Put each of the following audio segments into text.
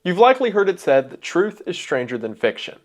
You've likely heard it said that truth is stranger than fiction,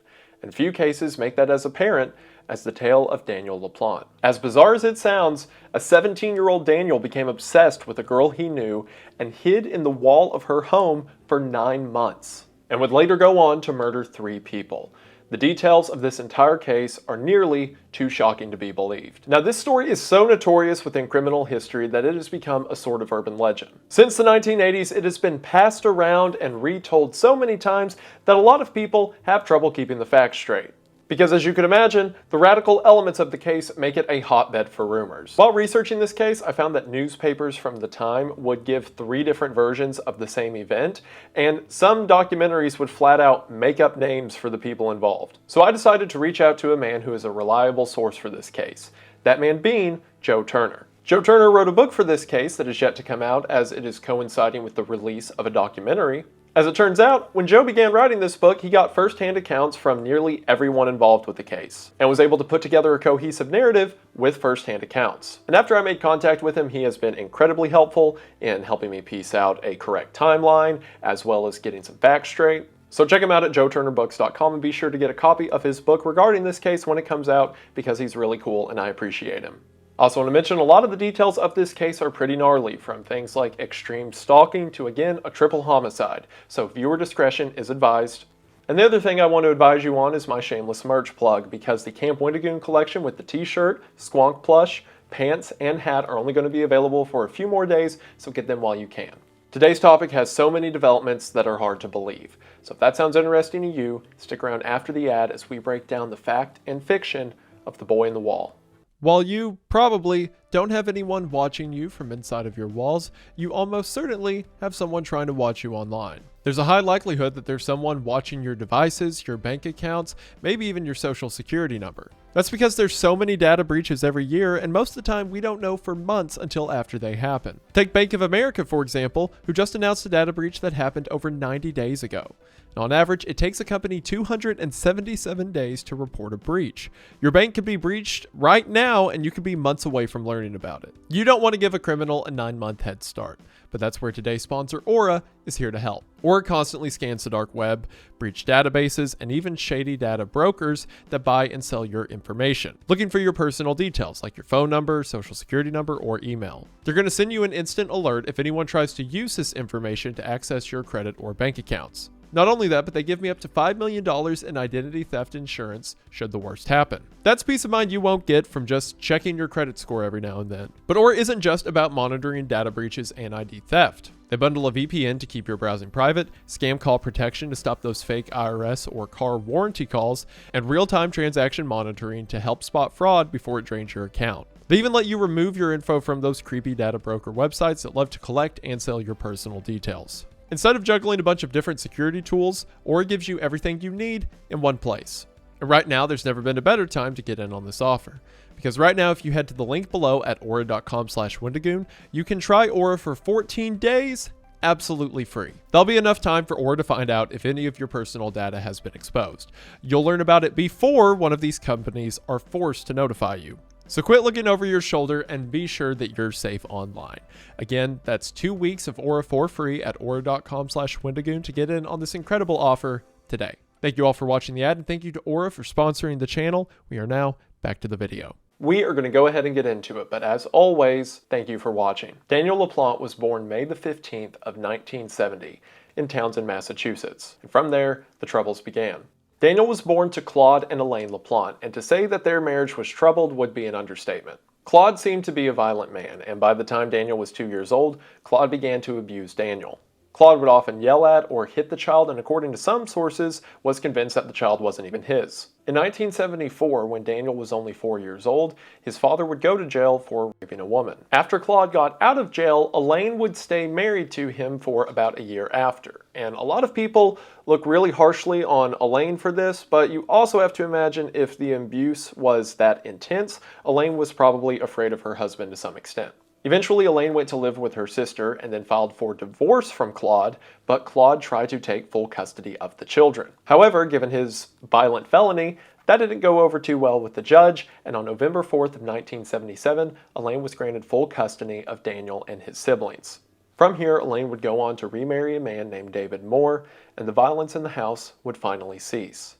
and few cases make that as apparent as the tale of Daniel LaPlante. As bizarre as it sounds, a 17-year-old Daniel became obsessed with a girl he knew and hid in the wall of her home for 9 months, and would later go on to murder 3 people. The details of this entire case are nearly too shocking to be believed. Now, this story is so notorious within criminal history that it has become a sort of urban legend. Since the 1980s, it has been passed around and retold so many times that a lot of people have trouble keeping the facts straight. Because as you can imagine, the radical elements of the case make it a hotbed for rumors. While researching this case, I found that newspapers from the time would give 3 different versions of the same event, and some documentaries would flat out make up names for the people involved. So I decided to reach out to a man who is a reliable source for this case, that man being Joe Turner. Joe Turner wrote a book for this case that is yet to come out, as it is coinciding with the release of a documentary. As it turns out, when Joe began writing this book, he got first-hand accounts from nearly everyone involved with the case, and was able to put together a cohesive narrative with first-hand accounts. And after I made contact with him, he has been incredibly helpful in helping me piece out a correct timeline, as well as getting some facts straight. So check him out at joeturnerbooks.com and be sure to get a copy of his book regarding this case when it comes out, because he's really cool and I appreciate him. Also want to mention, a lot of the details of this case are pretty gnarly, from things like extreme stalking to, again, a triple homicide, so viewer discretion is advised. And the other thing I want to advise you on is my shameless merch plug, because the Camp Wendigoon collection with the t-shirt, squonk plush, pants, and hat are only going to be available for a few more days, so get them while you can. Today's topic has so many developments that are hard to believe, so if that sounds interesting to you, stick around after the ad as we break down the fact and fiction of the boy in the wall. While you probably don't have anyone watching you from inside of your walls, you almost certainly have someone trying to watch you online. There's a high likelihood that there's someone watching your devices, your bank accounts, maybe even your social security number. That's because there's so many data breaches every year, and most of the time we don't know for months until after they happen. Take Bank of America, for example, who just announced a data breach that happened over 90 days ago. And on average, it takes a company 277 days to report a breach. Your bank could be breached right now, and you could be months away from learning about it. You don't want to give a criminal a 9-month head start, but that's where today's sponsor, Aura, is here to help. Aura constantly scans the dark web, breach databases, and even shady data brokers that buy and sell your information, looking for your personal details like your phone number, social security number, or email. They're going to send you an instant alert if anyone tries to use this information to access your credit or bank accounts. Not only that, but they give me up to $5 million in identity theft insurance should the worst happen. That's peace of mind you won't get from just checking your credit score every now and then. But Aura isn't just about monitoring data breaches and ID theft. They bundle a VPN to keep your browsing private, scam call protection to stop those fake IRS or car warranty calls, and real-time transaction monitoring to help spot fraud before it drains your account. They even let you remove your info from those creepy data broker websites that love to collect and sell your personal details. Instead of juggling a bunch of different security tools, Aura gives you everything you need in one place. And right now, there's never been a better time to get in on this offer. Because right now, if you head to the link below at aura.com/Wendigoon, you can try Aura for 14 days absolutely free. There'll be enough time for Aura to find out if any of your personal data has been exposed. You'll learn about it before one of these companies are forced to notify you. So quit looking over your shoulder and be sure that you're safe online. Again, that's 2 weeks of Aura for free at aura.com/Wendigoon to get in on this incredible offer today. Thank you all for watching the ad, and thank you to Aura for sponsoring the channel. We are now back to the video. We are going to go ahead and get into it, but as always, thank you for watching. Daniel LaPlante was born May the 15th of 1970 in Townsend, Massachusetts. And from there, the troubles began. Daniel was born to Claude and Elaine LaPlante, and to say that their marriage was troubled would be an understatement. Claude seemed to be a violent man, and by the time Daniel was 2 years old, Claude began to abuse Daniel. Claude would often yell at or hit the child, and according to some sources, was convinced that the child wasn't even his. In 1974, when Daniel was only 4 years old, his father would go to jail for raping a woman. After Claude got out of jail, Elaine would stay married to him for about a year after. And a lot of people look really harshly on Elaine for this, but you also have to imagine if the abuse was that intense, Elaine was probably afraid of her husband to some extent. Eventually, Elaine went to live with her sister and then filed for divorce from Claude, but Claude tried to take full custody of the children. However, given his violent felony, that didn't go over too well with the judge, and on November 4th of 1977, Elaine was granted full custody of Daniel and his siblings. From here, Elaine would go on to remarry a man named David Moore, and the violence in the house would finally cease.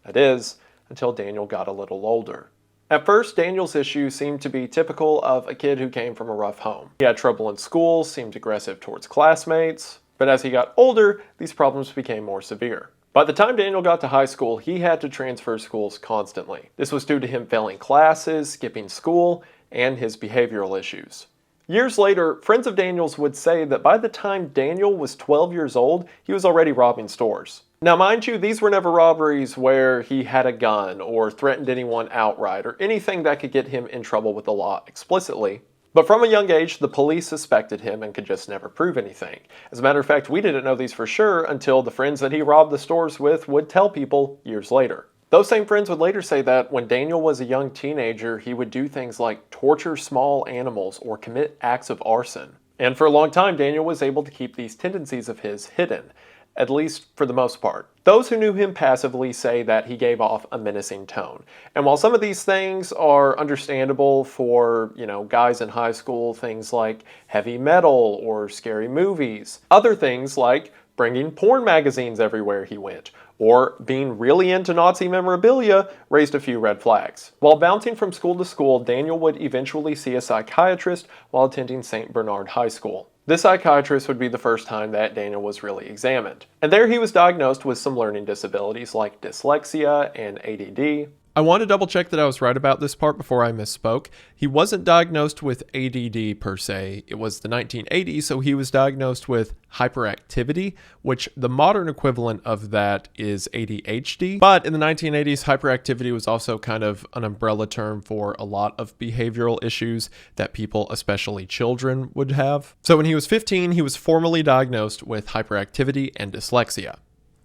That is, until Daniel got a little older. At first, Daniel's issues seemed to be typical of a kid who came from a rough home. He had trouble in school, seemed aggressive towards classmates, but as he got older, these problems became more severe. By the time Daniel got to high school, he had to transfer schools constantly. This was due to him failing classes, skipping school, and his behavioral issues. Years later, friends of Daniel's would say that by the time Daniel was 12 years old, he was already robbing stores. Now mind you, these were never robberies where he had a gun or threatened anyone outright or anything that could get him in trouble with the law explicitly. But from a young age, the police suspected him and could just never prove anything. As a matter of fact, we didn't know these for sure until the friends that he robbed the stores with would tell people years later. Those same friends would later say that when Daniel was a young teenager, he would do things like torture small animals or commit acts of arson. And for a long time, Daniel was able to keep these tendencies of his hidden, at least for the most part. Those who knew him passively say that he gave off a menacing tone. And while some of these things are understandable for, guys in high school, things like heavy metal or scary movies, other things like bringing porn magazines everywhere he went, or being really into Nazi memorabilia raised a few red flags. While bouncing from school to school, Daniel would eventually see a psychiatrist while attending St. Bernard High School. This psychiatrist would be the first time that Daniel was really examined. And there he was diagnosed with some learning disabilities like dyslexia and ADD. I want to double check that I was right about this part before I misspoke. He wasn't diagnosed with ADD per se. It was the 1980s, so he was diagnosed with hyperactivity, which the modern equivalent of that is ADHD. But in the 1980s, hyperactivity was also kind of an umbrella term for a lot of behavioral issues that people, especially children, would have. So when he was 15, he was formally diagnosed with hyperactivity and dyslexia.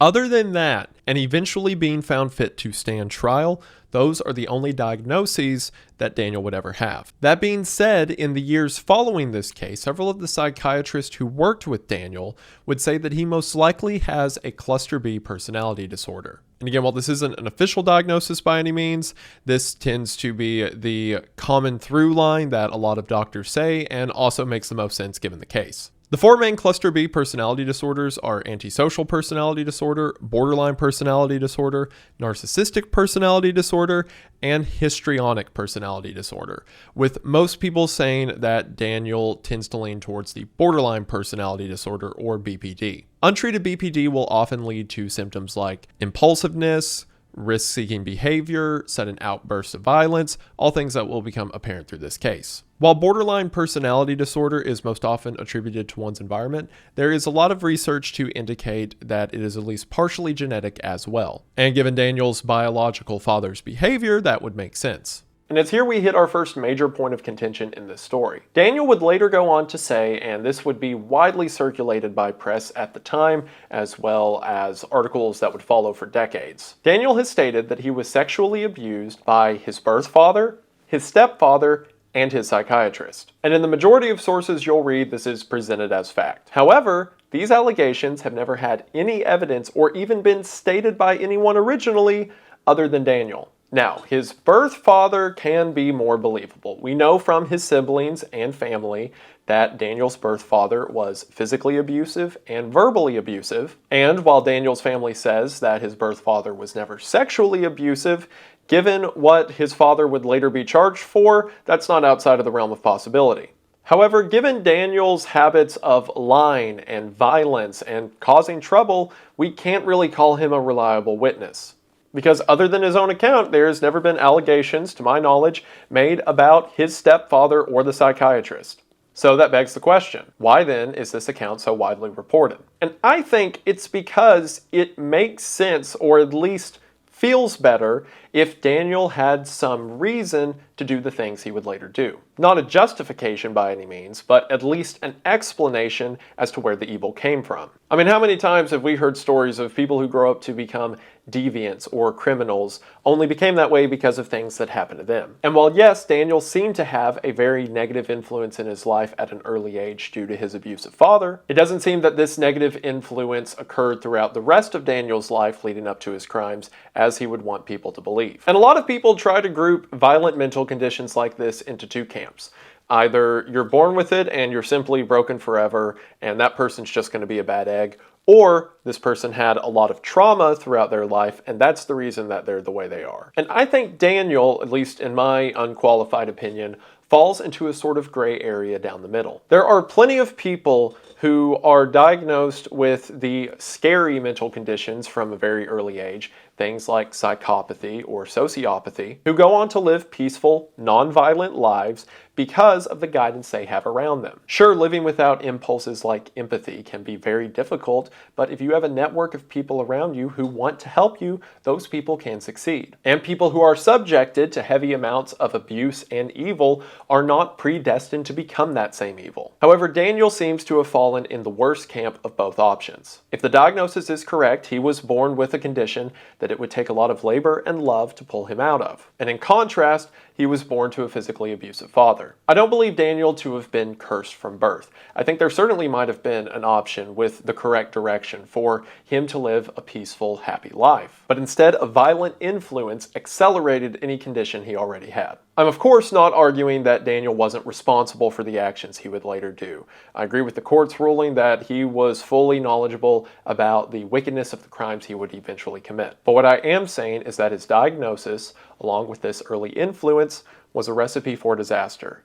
Other than that, and eventually being found fit to stand trial, those are the only diagnoses that Daniel would ever have. That being said, in the years following this case, several of the psychiatrists who worked with Daniel would say that he most likely has a cluster B personality disorder. And again, while this isn't an official diagnosis by any means, this tends to be the common through line that a lot of doctors say and also makes the most sense given the case. The four main cluster B personality disorders are antisocial personality disorder, borderline personality disorder, narcissistic personality disorder, and histrionic personality disorder, with most people saying that Daniel tends to lean towards the borderline personality disorder or BPD. Untreated BPD will often lead to symptoms like impulsiveness, risk-seeking behavior, sudden outbursts of violence, all things that will become apparent through this case. While borderline personality disorder is most often attributed to one's environment, there is a lot of research to indicate that it is at least partially genetic as well. And given Daniel's biological father's behavior, that would make sense. And it's here we hit our first major point of contention in this story. Daniel would later go on to say, and this would be widely circulated by press at the time, as well as articles that would follow for decades. Daniel has stated that he was sexually abused by his birth father, his stepfather, and his psychiatrist. And in the majority of sources you'll read, this is presented as fact. However, these allegations have never had any evidence or even been stated by anyone originally other than Daniel. Now, his birth father can be more believable. We know from his siblings and family that Daniel's birth father was physically abusive and verbally abusive. And while Daniel's family says that his birth father was never sexually abusive, given what his father would later be charged for, that's not outside of the realm of possibility. However, given Daniel's habits of lying and violence and causing trouble, we can't really call him a reliable witness. Because other than his own account, there's never been allegations, to my knowledge, made about his stepfather or the psychiatrist. So that begs the question, why then is this account so widely reported? And I think it's because it makes sense, or at least feels better, if Daniel had some reason to do the things he would later do. Not a justification by any means, but at least an explanation as to where the evil came from. I mean, how many times have we heard stories of people who grow up to become deviants or criminals only became that way because of things that happened to them? And while yes, Daniel seemed to have a very negative influence in his life at an early age due to his abusive father, it doesn't seem that this negative influence occurred throughout the rest of Daniel's life leading up to his crimes as he would want people to believe. And a lot of people try to group violent mental conditions like this into two camps. Either you're born with it and you're simply broken forever, and that person's just going to be a bad egg, or this person had a lot of trauma throughout their life, and that's the reason that they're the way they are. And I think Daniel, at least in my unqualified opinion, falls into a sort of gray area down the middle. There are plenty of people who are diagnosed with the scary mental conditions from a very early age, things like psychopathy or sociopathy, who go on to live peaceful, non-violent lives because of the guidance they have around them. Sure, living without impulses like empathy can be very difficult, but if you have a network of people around you who want to help you, those people can succeed. And people who are subjected to heavy amounts of abuse and evil are not predestined to become that same evil. However, Daniel seems to have fallen in the worst camp of both options. If the diagnosis is correct, he was born with a condition that it would take a lot of labor and love to pull him out of. And in contrast, he was born to a physically abusive father. I don't believe Daniel to have been cursed from birth. I think there certainly might have been an option with the correct direction for him to live a peaceful, happy life. But instead, a violent influence accelerated any condition he already had. I'm of course not arguing that Daniel wasn't responsible for the actions he would later do. I agree with the court's ruling that he was fully knowledgeable about the wickedness of the crimes he would eventually commit. But what I am saying is that his diagnosis, along with this early influence, was a recipe for disaster,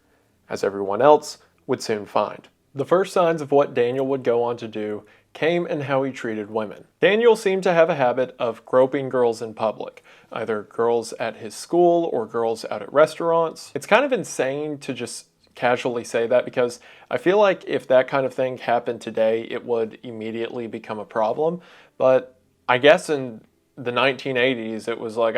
as everyone else would soon find. The first signs of what Daniel would go on to do came in how he treated women. Daniel seemed to have a habit of groping girls in public, either girls at his school or girls out at restaurants. It's kind of insane to just casually say that, because I feel like if that kind of thing happened today, it would immediately become a problem. But I guess in the 1980s, it was like,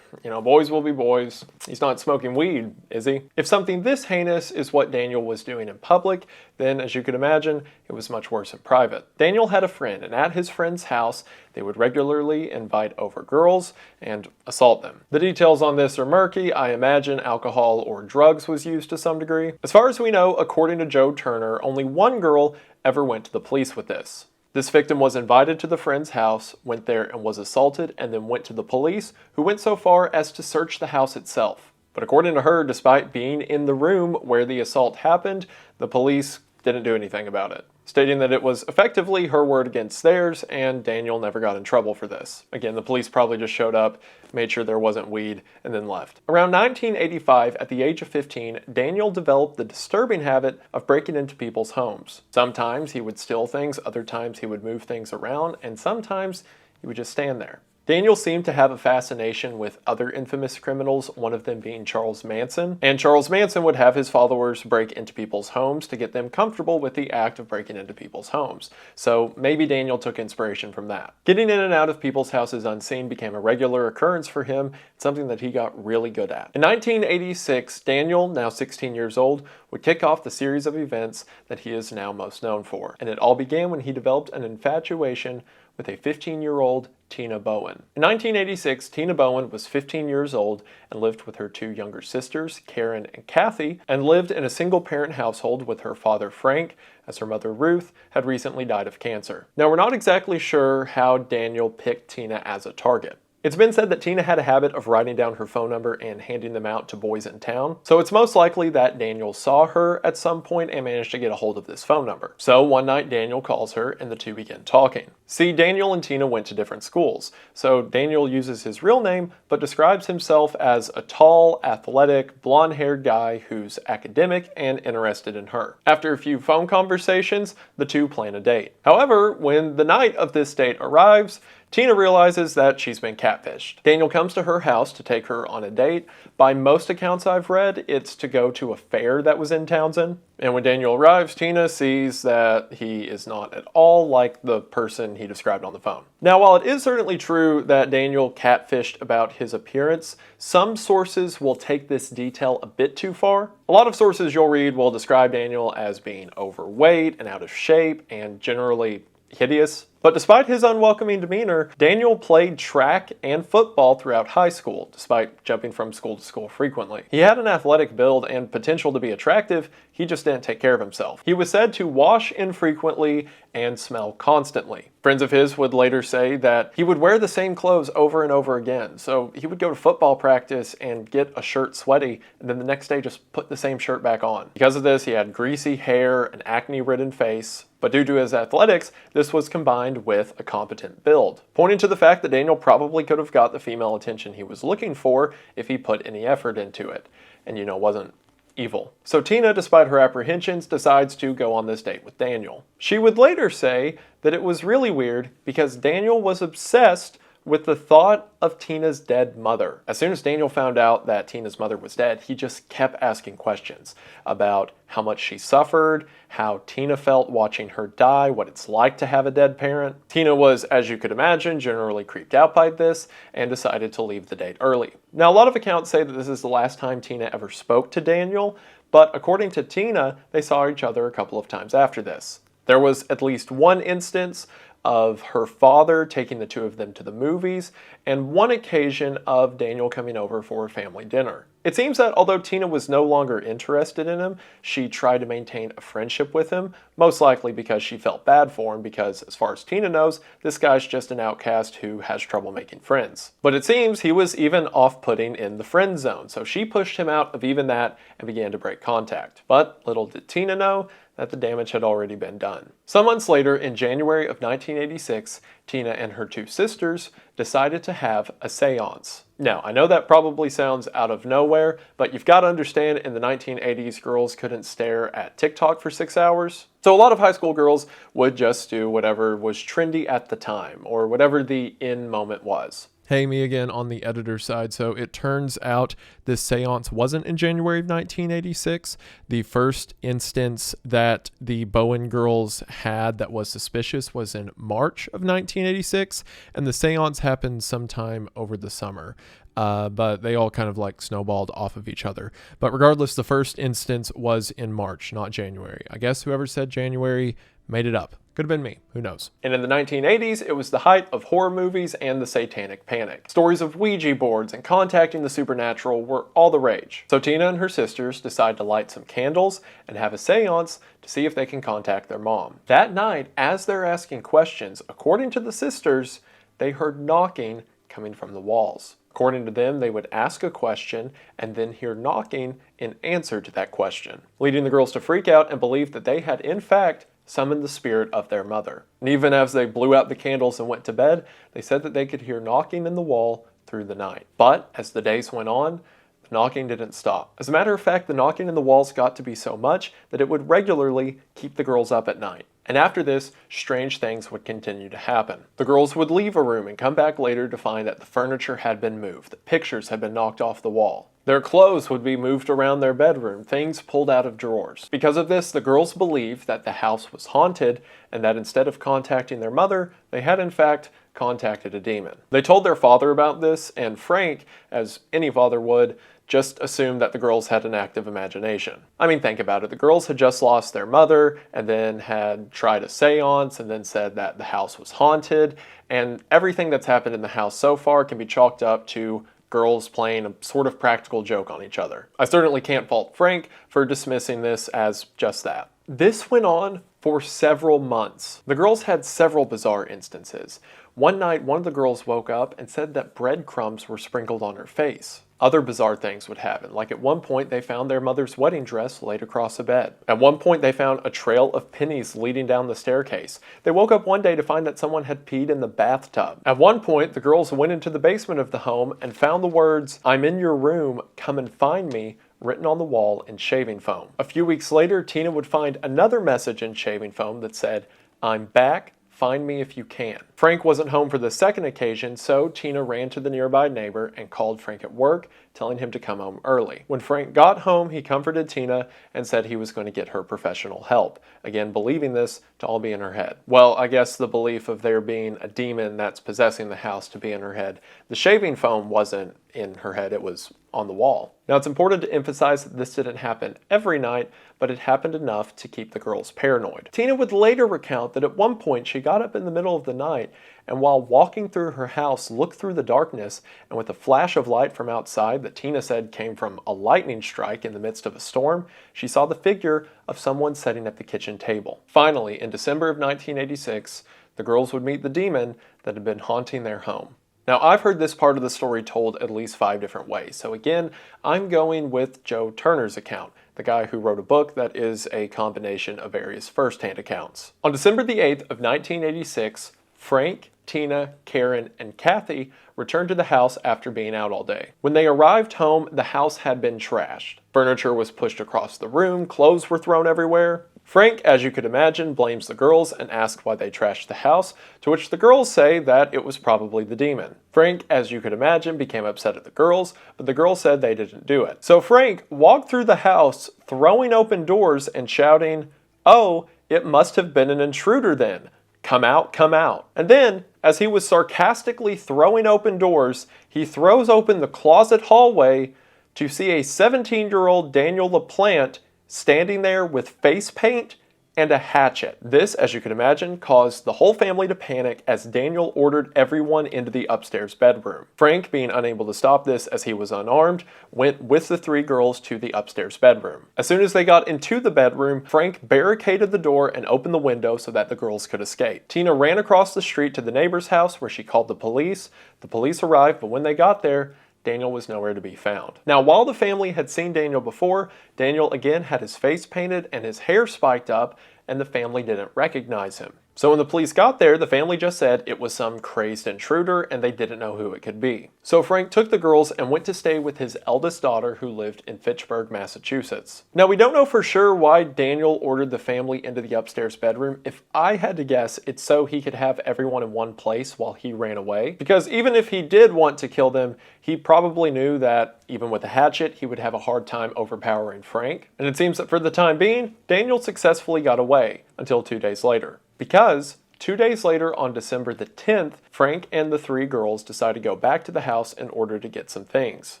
boys will be boys. He's not smoking weed, is he? If something this heinous is what Daniel was doing in public, then as you could imagine, it was much worse in private. Daniel had a friend, and at his friend's house, they would regularly invite over girls and assault them. The details on this are murky. I imagine alcohol or drugs was used to some degree. As far as we know, according to Joe Turner, only one girl ever went to the police with this. This victim was invited to the friend's house, went there and was assaulted, and then went to the police, who went so far as to search the house itself. But according to her, despite being in the room where the assault happened, the police didn't do anything about it, stating that it was effectively her word against theirs, and Daniel never got in trouble for this. Again, the police probably just showed up, made sure there wasn't weed, and then left. Around 1985, at the age of 15, Daniel developed the disturbing habit of breaking into people's homes. Sometimes he would steal things, other times he would move things around, and sometimes he would just stand there. Daniel seemed to have a fascination with other infamous criminals, one of them being Charles Manson. And Charles Manson would have his followers break into people's homes to get them comfortable with the act of breaking into people's homes. So maybe Daniel took inspiration from that. Getting in and out of people's houses unseen became a regular occurrence for him, something that he got really good at. In 1986, Daniel, now 16 years old, would kick off the series of events that he is now most known for. And it all began when he developed an infatuation with a 15-year-old Tina Bowen. In 1986, Tina Bowen was 15 years old and lived with her two younger sisters, Karen and Kathy, and lived in a single-parent household with her father, Frank, as her mother, Ruth, had recently died of cancer. Now, we're not exactly sure how Daniel picked Tina as a target. It's been said that Tina had a habit of writing down her phone number and handing them out to boys in town, so it's most likely that Daniel saw her at some point and managed to get a hold of this phone number. So one night Daniel calls her and the two begin talking. See, Daniel and Tina went to different schools, so Daniel uses his real name but describes himself as a tall, athletic, blonde-haired guy who's academic and interested in her. After a few phone conversations, the two plan a date. However, when the night of this date arrives, Tina realizes that she's been catfished. Daniel comes to her house to take her on a date. By most accounts I've read, it's to go to a fair that was in Townsend. And when Daniel arrives, Tina sees that he is not at all like the person he described on the phone. Now, while it is certainly true that Daniel catfished about his appearance, some sources will take this detail a bit too far. A lot of sources you'll read will describe Daniel as being overweight and out of shape and generally hideous. But despite his unwelcoming demeanor, Daniel played track and football throughout high school, despite jumping from school to school frequently. He had an athletic build and potential to be attractive, he just didn't take care of himself. He was said to wash infrequently and smell constantly. Friends of his would later say that he would wear the same clothes over and over again, so he would go to football practice and get a shirt sweaty, and then the next day just put the same shirt back on. Because of this, he had greasy hair, an acne-ridden face, but due to his athletics, this was combined with a competent build, pointing to the fact that Daniel probably could have got the female attention he was looking for if he put any effort into it, and wasn't evil. So Tina, despite her apprehensions, decides to go on this date with Daniel. She would later say that it was really weird because Daniel was obsessed with the thought of Tina's dead mother. As soon as Daniel found out that Tina's mother was dead, he just kept asking questions about how much she suffered, how Tina felt watching her die, what it's like to have a dead parent. Tina was, as you could imagine, generally creeped out by this and decided to leave the date early. Now, a lot of accounts say that this is the last time Tina ever spoke to Daniel, but according to Tina, they saw each other a couple of times after this. There was at least one instance of her father taking the two of them to the movies, and one occasion of Daniel coming over for a family dinner. It seems that although Tina was no longer interested in him, she tried to maintain a friendship with him, most likely because she felt bad for him because, as far as Tina knows, this guy's just an outcast who has trouble making friends. But it seems he was even off-putting in the friend zone, so she pushed him out of even that and began to break contact. But little did Tina know that the damage had already been done. Some months later, in January of 1986, Tina and her two sisters decided to have a seance. Now, I know that probably sounds out of nowhere, but you've got to understand in the 1980s, girls couldn't stare at TikTok for 6 hours. So a lot of high school girls would just do whatever was trendy at the time, or whatever the in moment was. Hey, me again on the editor side. So it turns out this seance wasn't in January of 1986. The first instance that the Bowen girls had that was suspicious was in March of 1986, and the seance happened sometime over the summer. But they all kind of like snowballed off of each other. But regardless, the first instance was in March, not January. I guess whoever said January made it up. Could have been me, who knows. And in the 1980s, it was the height of horror movies and the satanic panic. Stories of Ouija boards and contacting the supernatural were all the rage. So Tina and her sisters decide to light some candles and have a seance to see if they can contact their mom. That night, as they're asking questions, according to the sisters, they heard knocking coming from the walls. According to them, they would ask a question and then hear knocking in answer to that question, leading the girls to freak out and believe that they had, in fact, summoned the spirit of their mother. And even as they blew out the candles and went to bed, they said that they could hear knocking in the wall through the night. But as the days went on, the knocking didn't stop. As a matter of fact, the knocking in the walls got to be so much that it would regularly keep the girls up at night. And after this, strange things would continue to happen. The girls would leave a room and come back later to find that the furniture had been moved, that pictures had been knocked off the wall. Their clothes would be moved around their bedroom, things pulled out of drawers. Because of this, the girls believed that the house was haunted and that instead of contacting their mother, they had in fact contacted a demon. They told their father about this, and Frank, as any father would, just assumed that the girls had an active imagination. I mean, think about it. The girls had just lost their mother and then had tried a seance and then said that the house was haunted, and everything that's happened in the house so far can be chalked up to girls playing a sort of practical joke on each other. I certainly can't fault Frank for dismissing this as just that. This went on for several months. The girls had several bizarre instances. One night, one of the girls woke up and said that breadcrumbs were sprinkled on her face. Other bizarre things would happen, like at one point they found their mother's wedding dress laid across a bed. At one point they found a trail of pennies leading down the staircase. They woke up one day to find that someone had peed in the bathtub. At one point, the girls went into the basement of the home and found the words, "I'm in your room, come and find me," written on the wall in shaving foam. A few weeks later, Tina would find another message in shaving foam that said, "I'm back. Find me if you can." Frank wasn't home for the second occasion, so Tina ran to the nearby neighbor and called Frank at work, telling him to come home early. When Frank got home, he comforted Tina and said he was going to get her professional help, again believing this to all be in her head. Well, I guess the belief of there being a demon that's possessing the house to be in her head. The shaving foam wasn't in her head, it was on the wall. Now, it's important to emphasize that this didn't happen every night, but it happened enough to keep the girls paranoid. Tina would later recount that at one point she got up in the middle of the night and while walking through her house looked through the darkness, and with a flash of light from outside that Tina said came from a lightning strike in the midst of a storm, she saw the figure of someone sitting at the kitchen table. Finally, in December of 1986, the girls would meet the demon that had been haunting their home. Now, I've heard this part of the story told at least 5 different ways, so again, I'm going with Joe Turner's account, the guy who wrote a book that is a combination of various first-hand accounts. On December the 8th of 1986, Frank, Tina, Karen, and Kathy returned to the house after being out all day. When they arrived home, the house had been trashed. Furniture was pushed across the room, clothes were thrown everywhere. Frank, as you could imagine, blames the girls and asks why they trashed the house, to which the girls say that it was probably the demon. Frank, as you could imagine, became upset at the girls, but the girls said they didn't do it. So Frank walked through the house, throwing open doors and shouting, "Oh, it must have been an intruder then. Come out, come out." And then, as he was sarcastically throwing open doors, he throws open the closet hallway to see a 17-year-old Daniel LaPlante standing there with face paint and a hatchet. This, as you can imagine, caused the whole family to panic as Daniel ordered everyone into the upstairs bedroom. Frank, being unable to stop this as he was unarmed, went with the 3 girls to the upstairs bedroom. As soon as they got into the bedroom, Frank barricaded the door and opened the window so that the girls could escape. Tina ran across the street to the neighbor's house where she called the police. The police arrived, but when they got there, Daniel was nowhere to be found. Now, while the family had seen Daniel before, Daniel again had his face painted and his hair spiked up, and the family didn't recognize him. So when the police got there, the family just said it was some crazed intruder and they didn't know who it could be. So Frank took the girls and went to stay with his eldest daughter who lived in Fitchburg, Massachusetts. Now, we don't know for sure why Daniel ordered the family into the upstairs bedroom. If I had to guess, it's so he could have everyone in one place while he ran away. Because even if he did want to kill them, he probably knew that even with a hatchet, he would have a hard time overpowering Frank. And it seems that for the time being, Daniel successfully got away until 2 days later. Because 2 days later, on December the 10th, Frank and the 3 girls decide to go back to the house in order to get some things.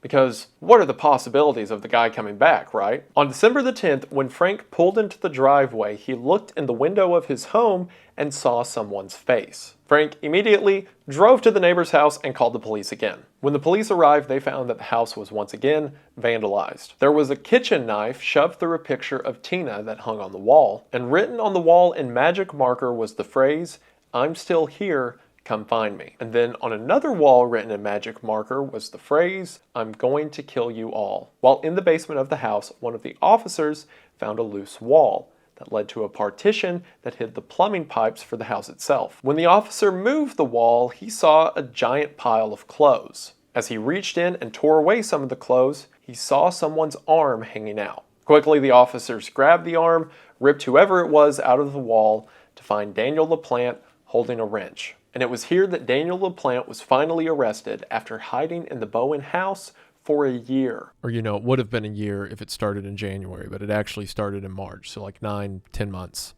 Because what are the possibilities of the guy coming back, right? On December the 10th, when Frank pulled into the driveway, he looked in the window of his home and saw someone's face. Frank immediately drove to the neighbor's house and called the police again. When the police arrived, they found that the house was once again vandalized. There was a kitchen knife shoved through a picture of Tina that hung on the wall, and written on the wall in magic marker was the phrase, "I'm still here, come find me." And then on another wall written in magic marker was the phrase, "I'm going to kill you all." While in the basement of the house, one of the officers found a loose wall that led to a partition that hid the plumbing pipes for the house itself. When the officer moved the wall, he saw a giant pile of clothes. As he reached in and tore away some of the clothes, he saw someone's arm hanging out. Quickly, the officers grabbed the arm, ripped whoever it was out of the wall to find Daniel LaPlante holding a wrench. And it was here that Daniel LaPlante was finally arrested after hiding in the Bowen house for a year. Or, you know, it would have been a year if it started in January, but it actually started in March, so like 9-10 months.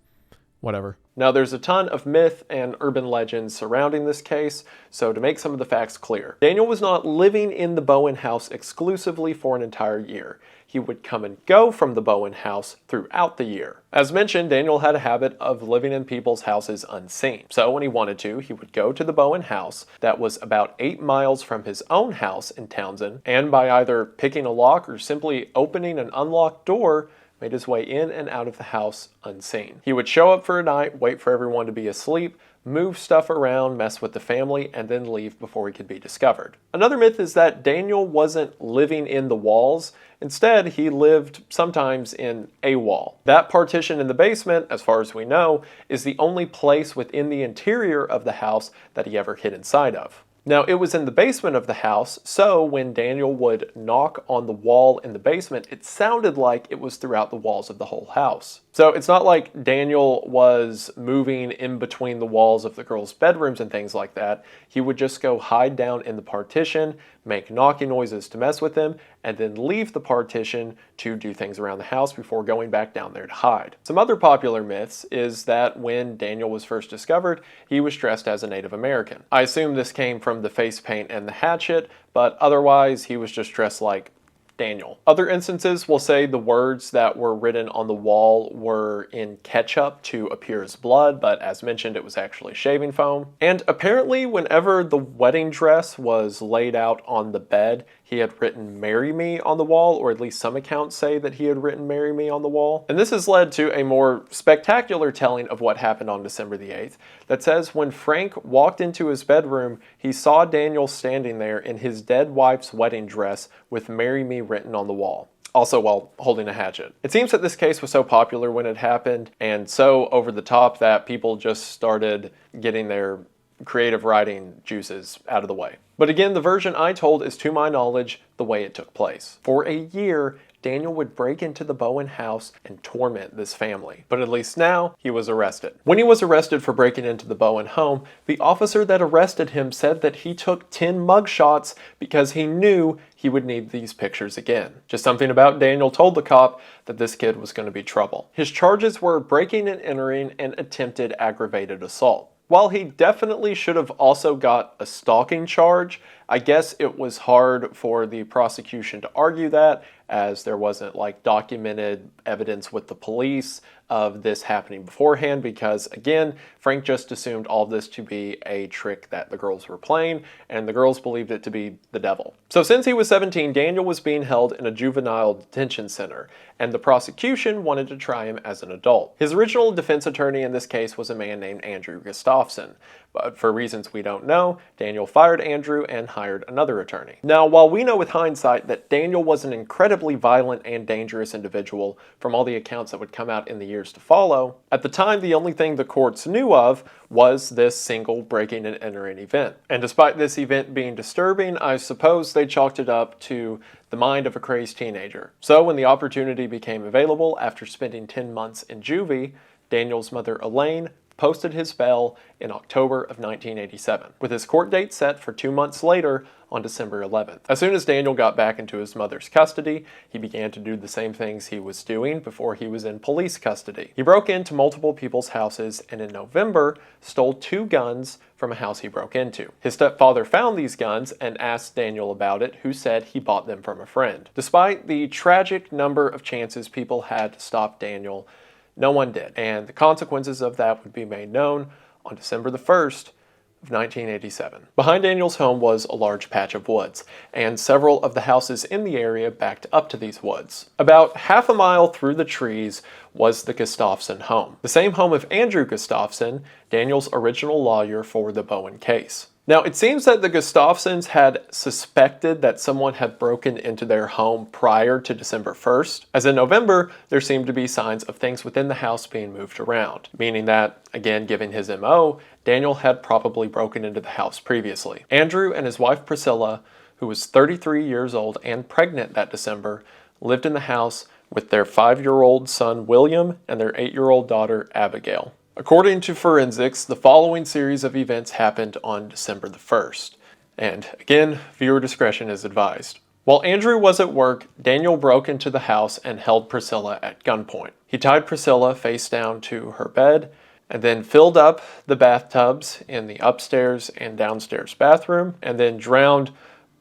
Whatever. Now, there's a ton of myth and urban legends surrounding this case, so to make some of the facts clear, Daniel was not living in the Bowen house exclusively for an entire year. He would come and go from the Bowen house throughout the year. As mentioned, Daniel had a habit of living in people's houses unseen. So when he wanted to, he would go to the Bowen house that was about 8 miles from his own house in Townsend, and by either picking a lock or simply opening an unlocked door, made his way in and out of the house unseen. He would show up for a night, wait for everyone to be asleep, move stuff around, mess with the family, and then leave before he could be discovered. Another myth is that Daniel wasn't living in the walls. Instead, he lived sometimes in a wall. That partition in the basement, as far as we know, is the only place within the interior of the house that he ever hid inside of. Now, it was in the basement of the house, so when Daniel would knock on the wall in the basement, it sounded like it was throughout the walls of the whole house. So it's not like Daniel was moving in between the walls of the girls' bedrooms and things like that. He would just go hide down in the partition, make knocking noises to mess with them, and then leave the partition to do things around the house before going back down there to hide. Some other popular myths is that when Daniel was first discovered, he was dressed as a Native American. I assume this came from the face paint and the hatchet, but otherwise he was just dressed like Daniel. Other instances will say the words that were written on the wall were in ketchup to appear as blood, but as mentioned, it was actually shaving foam. And apparently, whenever the wedding dress was laid out on the bed, he had written "Marry Me" on the wall, or at least some accounts say that he had written "Marry Me" on the wall. And this has led to a more spectacular telling of what happened on December the 8th that says when Frank walked into his bedroom, he saw Daniel standing there in his dead wife's wedding dress with "Marry Me" written on the wall, also while holding a hatchet. It seems that this case was so popular when it happened and so over the top that people just started getting their creative writing juices out of the way. But again, the version I told is, to my knowledge, the way it took place. For a year, Daniel would break into the Bowen house and torment this family. But at least now, he was arrested. When he was arrested for breaking into the Bowen home, the officer that arrested him said that he took 10 mugshots because he knew he would need these pictures again. Just something about Daniel told the cop that this kid was going to be trouble. His charges were breaking and entering and attempted aggravated assault. While he definitely should have also got a stalking charge, I guess it was hard for the prosecution to argue that, as there wasn't like documented evidence with the police of this happening beforehand, because again, Frank just assumed all of this to be a trick that the girls were playing, and the girls believed it to be the devil. So since he was 17, Daniel was being held in a juvenile detention center, and the prosecution wanted to try him as an adult. His original defense attorney in this case was a man named Andrew Gustafson, but for reasons we don't know, Daniel fired Andrew and hired another attorney. Now, while we know with hindsight that Daniel was an incredibly violent and dangerous individual from all the accounts that would come out in the years to follow, at the time the only thing the courts knew of was this single breaking and entering event. And despite this event being disturbing, I suppose they chalked it up to the mind of a crazed teenager. So when the opportunity became available after spending 10 months in juvie, Daniel's mother Elaine posted his bail in October of 1987, with his court date set for 2 months later on December 11th. As soon as Daniel got back into his mother's custody, he began to do the same things he was doing before he was in police custody. He broke into multiple people's houses and in November stole 2 guns from a house he broke into. His stepfather found these guns and asked Daniel about it, who said he bought them from a friend. Despite the tragic number of chances people had to stop Daniel, no one did, and the consequences of that would be made known on December the 1st of 1987. Behind Daniel's home was a large patch of woods, and several of the houses in the area backed up to these woods. About half a mile through the trees was the Gustafson home, the same home of Andrew Gustafson, Daniel's original lawyer for the Bowen case. Now, it seems that the Gustafsons had suspected that someone had broken into their home prior to December 1st, as in November, there seemed to be signs of things within the house being moved around, meaning that, again, given his MO, Daniel had probably broken into the house previously. Andrew and his wife Priscilla, who was 33 years old and pregnant that December, lived in the house with their 5-year-old son William and their 8-year-old daughter Abigail. According to forensics, the following series of events happened on December the 1st. And again, viewer discretion is advised. While Andrew was at work, Daniel broke into the house and held Priscilla at gunpoint. He tied Priscilla face down to her bed and then filled up the bathtubs in the upstairs and downstairs bathroom and then drowned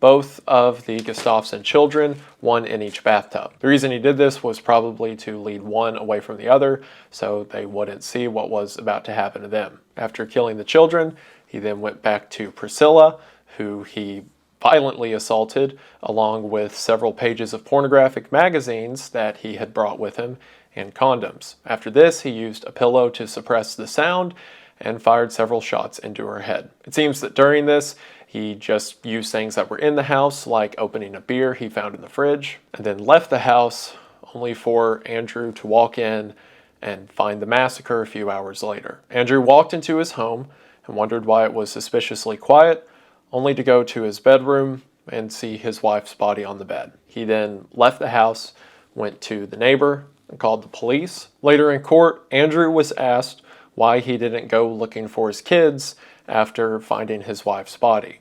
both of the Gustafson children, one in each bathtub. The reason he did this was probably to lead one away from the other so they wouldn't see what was about to happen to them. After killing the children, he then went back to Priscilla, who he violently assaulted, along with several pages of pornographic magazines that he had brought with him and condoms. After this, he used a pillow to suppress the sound and fired several shots into her head. It seems that during this, he just used things that were in the house, like opening a beer he found in the fridge, and then left the house only for Andrew to walk in and find the massacre a few hours later. Andrew walked into his home and wondered why it was suspiciously quiet, only to go to his bedroom and see his wife's body on the bed. He then left the house, went to the neighbor, and called the police. Later in court, Andrew was asked why he didn't go looking for his kids after finding his wife's body.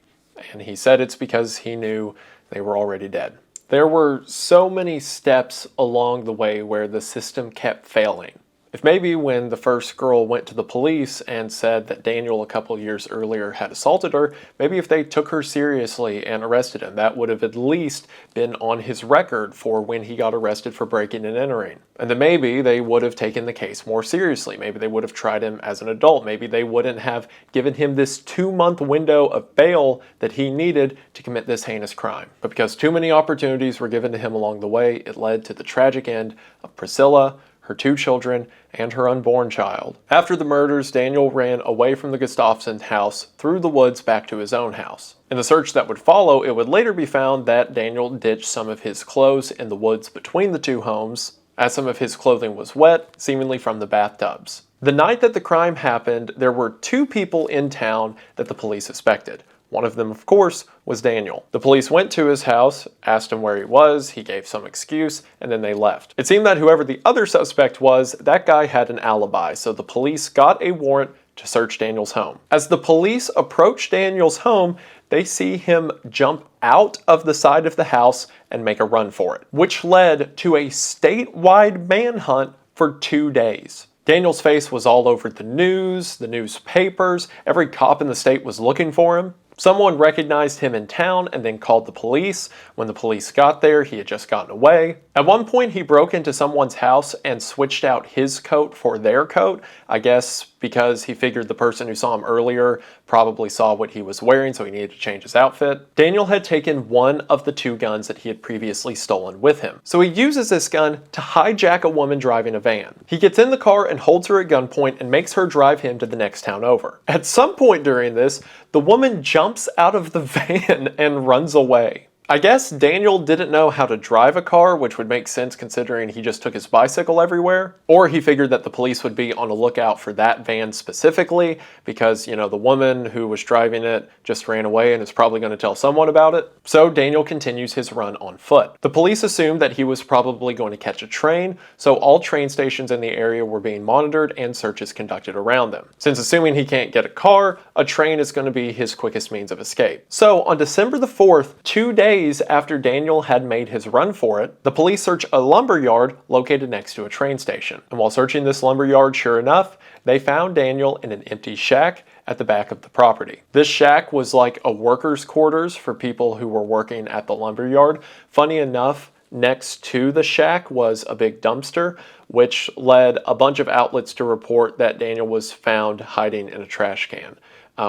And he said it's because he knew they were already dead. There were so many steps along the way where the system kept failing. If maybe when the first girl went to the police and said that Daniel a couple years earlier had assaulted her, maybe if they took her seriously and arrested him, that would have at least been on his record for when he got arrested for breaking and entering. And then maybe they would have taken the case more seriously. Maybe they would have tried him as an adult. Maybe they wouldn't have given him this 2-month window of bail that he needed to commit this heinous crime. But because too many opportunities were given to him along the way, it led to the tragic end of Priscilla, her 2 children, and her unborn child. After the murders, Daniel ran away from the Gustafson house through the woods back to his own house. In the search that would follow, it would later be found that Daniel ditched some of his clothes in the woods between the 2 homes, as some of his clothing was wet, seemingly from the bathtubs. The night that the crime happened, there were 2 people in town that the police suspected. One of them, of course, was Daniel. The police went to his house, asked him where he was, he gave some excuse, and then they left. It seemed that whoever the other suspect was, that guy had an alibi, so the police got a warrant to search Daniel's home. As the police approach Daniel's home, they see him jump out of the side of the house and make a run for it, which led to a statewide manhunt for 2 days. Daniel's face was all over the news, the newspapers, every cop in the state was looking for him. Someone recognized him in town and then called the police. When the police got there, he had just gotten away. At one point, he broke into someone's house and switched out his coat for their coat, I guess because he figured the person who saw him earlier probably saw what he was wearing, so he needed to change his outfit. Daniel had taken one of the 2 guns that he had previously stolen with him. So he uses this gun to hijack a woman driving a van. He gets in the car and holds her at gunpoint and makes her drive him to the next town over. At some point during this, the woman jumps out of the van and runs away. I guess Daniel didn't know how to drive a car, which would make sense considering he just took his bicycle everywhere. Or he figured that the police would be on a lookout for that van specifically because, the woman who was driving it just ran away and is probably going to tell someone about it. So Daniel continues his run on foot. The police assumed that he was probably going to catch a train, so all train stations in the area were being monitored and searches conducted around them. Since assuming he can't get a car, a train is going to be his quickest means of escape. So on December the 4th, 2 days after Daniel had made his run for it, the police search a lumber yard located next to a train station. And while searching this lumber yard, sure enough, they found Daniel in an empty shack at the back of the property. This shack was like a worker's quarters for people who were working at the lumber yard. Funny enough, next to the shack was a big dumpster, which led a bunch of outlets to report that Daniel was found hiding in a trash can,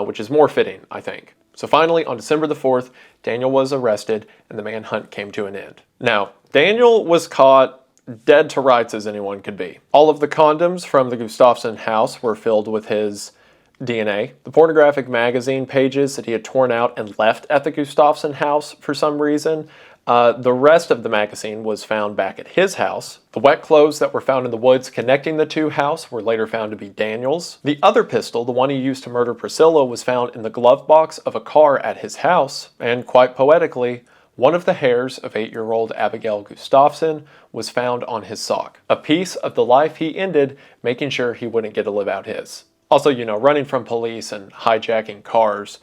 which is more fitting, I think. So finally, on December the 4th, Daniel was arrested and the manhunt came to an end. Now, Daniel was caught dead to rights as anyone could be. All of the condoms from the Gustafson house were filled with his DNA. The pornographic magazine pages that he had torn out and left at the Gustafson house for some reason, the rest of the magazine was found back at his house. The wet clothes that were found in the woods connecting the 2 houses were later found to be Daniel's. The other pistol, the one he used to murder Priscilla, was found in the glove box of a car at his house. And quite poetically, one of the hairs of 8-year-old Abigail Gustafson was found on his sock. A piece of the life he ended, making sure he wouldn't get to live out his. Also, running from police and hijacking cars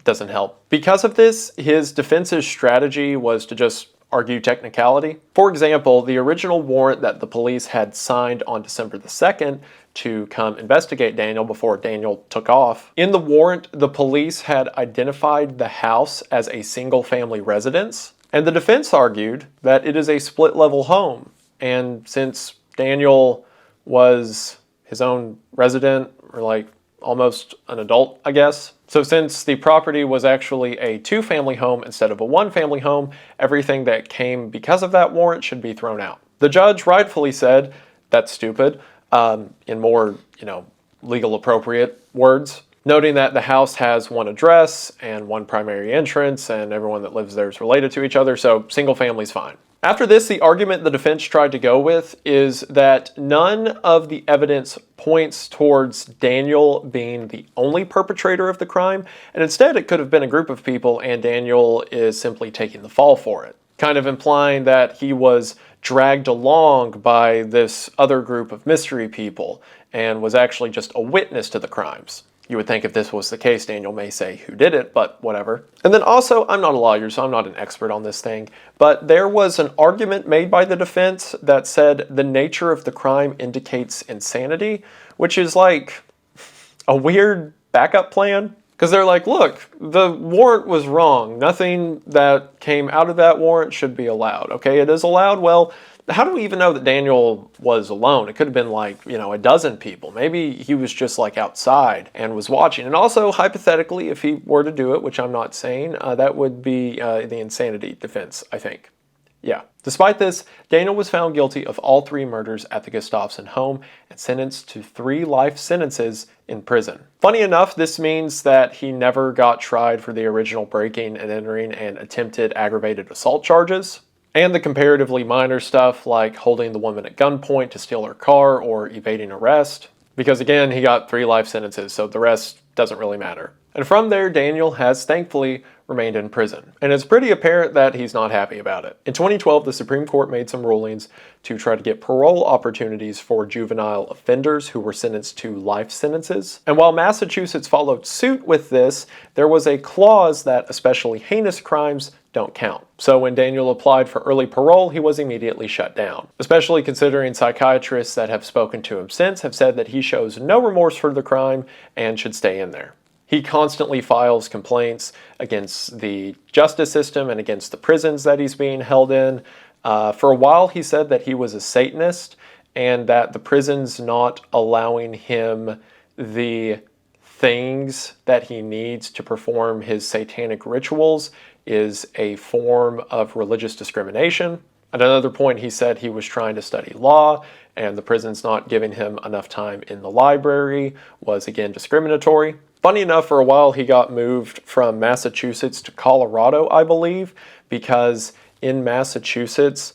doesn't help. Because of this, his defense's strategy was to just argue technicality. For example, the original warrant that the police had signed on December the 2nd to come investigate Daniel before Daniel took off. In the warrant, the police had identified the house as a single-family residence, and the defense argued that it is a split-level home. And since Daniel was his own resident, or almost an adult, I guess. So since the property was actually a 2-family home instead of a 1-family home, everything that came because of that warrant should be thrown out. The judge rightfully said, that's stupid, in more, legal appropriate words, noting that the house has 1 address and 1 primary entrance and everyone that lives there is related to each other, so single family's fine. After this, the argument the defense tried to go with is that none of the evidence points towards Daniel being the only perpetrator of the crime, and instead it could have been a group of people and Daniel is simply taking the fall for it, kind of implying that he was dragged along by this other group of mystery people and was actually just a witness to the crimes. You would think if this was the case, Daniel may say who did it, but whatever. And then also, I'm not a lawyer, so I'm not an expert on this thing, but there was an argument made by the defense that said the nature of the crime indicates insanity, which is like a weird backup plan. Because they're like, look, the warrant was wrong. Nothing that came out of that warrant should be allowed. Okay, it is allowed. Well, how do we even know that Daniel was alone? It could have been like, a dozen people. Maybe he was just like outside and was watching. And also, hypothetically, if he were to do it, which I'm not saying, that would be the insanity defense, I think. Yeah. Despite this, Daniel was found guilty of all 3 murders at the Gustafson home and sentenced to 3 life sentences in prison. Funny enough, this means that he never got tried for the original breaking and entering and attempted aggravated assault charges, and the comparatively minor stuff like holding the woman at gunpoint to steal her car or evading arrest, because again, he got 3 life sentences, so the rest doesn't really matter. And from there, Daniel has thankfully remained in prison. And it's pretty apparent that he's not happy about it. In 2012, the Supreme Court made some rulings to try to get parole opportunities for juvenile offenders who were sentenced to life sentences. And while Massachusetts followed suit with this, there was a clause that especially heinous crimes don't count. So when Daniel applied for early parole, he was immediately shut down. Especially considering psychiatrists that have spoken to him since have said that he shows no remorse for the crime and should stay in there. He constantly files complaints against the justice system and against the prisons that he's being held in. For a while, he said that he was a Satanist and that the prison's not allowing him the things that he needs to perform his satanic rituals is a form of religious discrimination. At another point, he said he was trying to study law and the prison's not giving him enough time in the library was again discriminatory. Funny enough, for a while he got moved from Massachusetts to Colorado, I believe, because in Massachusetts,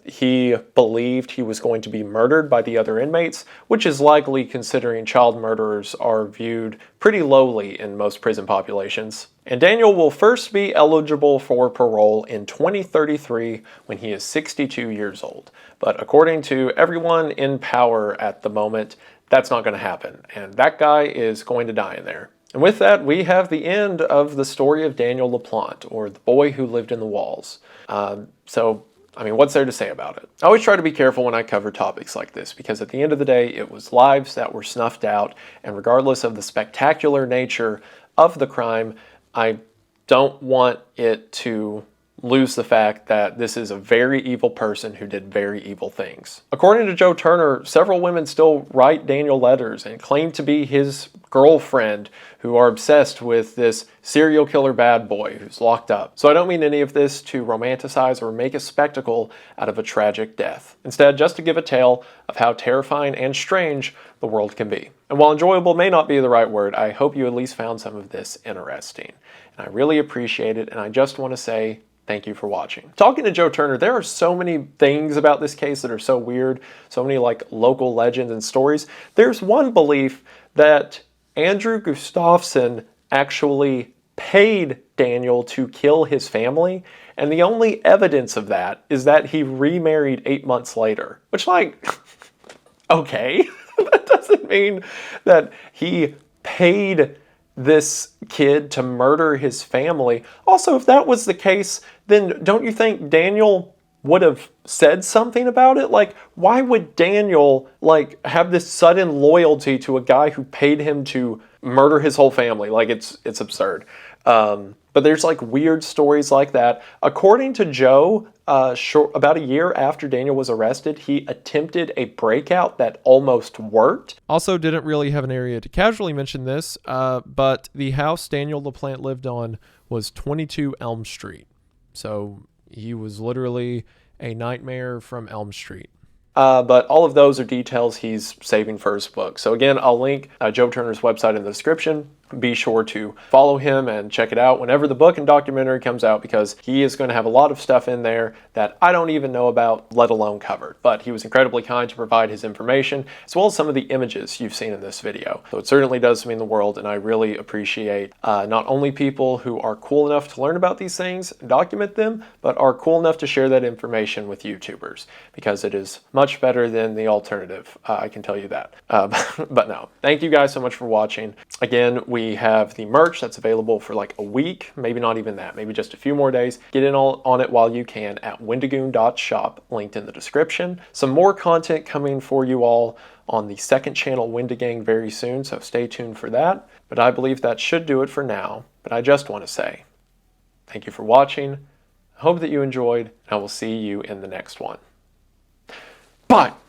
he believed he was going to be murdered by the other inmates, which is likely considering child murderers are viewed pretty lowly in most prison populations. And Daniel will first be eligible for parole in 2033 when he is 62 years old. But according to everyone in power at the moment, that's not going to happen, and that guy is going to die in there. And with that, we have the end of the story of Daniel LaPlante, or the boy who lived in the walls. What's there to say about it? I always try to be careful when I cover topics like this, because at the end of the day, it was lives that were snuffed out, and regardless of the spectacular nature of the crime, I don't want it to lose the fact that this is a very evil person who did very evil things. According to Joe Turner, several women still write Daniel letters and claim to be his girlfriend who are obsessed with this serial killer bad boy who's locked up. So I don't mean any of this to romanticize or make a spectacle out of a tragic death. Instead, just to give a tale of how terrifying and strange the world can be. And while enjoyable may not be the right word, I hope you at least found some of this interesting. And I really appreciate it, and I just want to say thank you for watching. Talking to Joe Turner, there are so many things about this case that are so weird, so many like local legends and stories. There's one belief that Andrew Gustafson actually paid Daniel to kill his family, and the only evidence of that is that he remarried 8 months later. Which, like, okay, that doesn't mean that he paid this kid to murder his family. Also, if that was the case, then don't you think Daniel would have said something about it? Like, why would Daniel, have this sudden loyalty to a guy who paid him to murder his whole family? Like, it's absurd. But there's, weird stories like that. According to Joe, about a year after Daniel was arrested, he attempted a breakout that almost worked. Also didn't really have an area to casually mention this, but the house Daniel LaPlante lived on was 22 Elm Street. So he was literally a nightmare from Elm Street. But all of those are details he's saving for his book. So again, I'll link Joe Turner's website in the description. be sure to follow him and check it out whenever the book and documentary comes out, because he is going to have a lot of stuff in there that I don't even know about, let alone covered. But he was incredibly kind to provide his information, as well as some of the images you've seen in this video. So it certainly does mean the world, and I really appreciate not only people who are cool enough to learn about these things and document them, but are cool enough to share that information with YouTubers, because it is much better than the alternative. I can tell you that. But no, thank you guys so much for watching. Again, we have the merch that's available for like a week, maybe not even that, maybe just a few more days. Get in on it while you can at wendigoon.shop, linked in the description. Some more content coming for you all on the second channel, Wendigang, very soon, so stay tuned for that. But I believe that should do it for now. But I just want to say thank you for watching. I hope that you enjoyed, and I will see you in the next one. Bye!